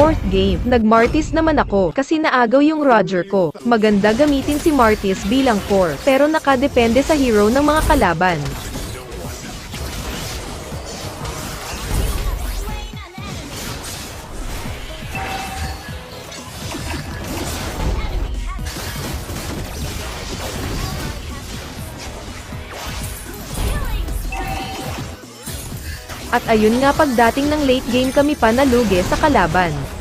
4th game, nag-Martis naman ako, kasi naagaw yung Roger ko. Maganda gamitin si Martis bilang core, pero nakadepende sa hero ng mga kalaban. At ayun nga, pagdating ng late game kami pa nalugi sa kalaban.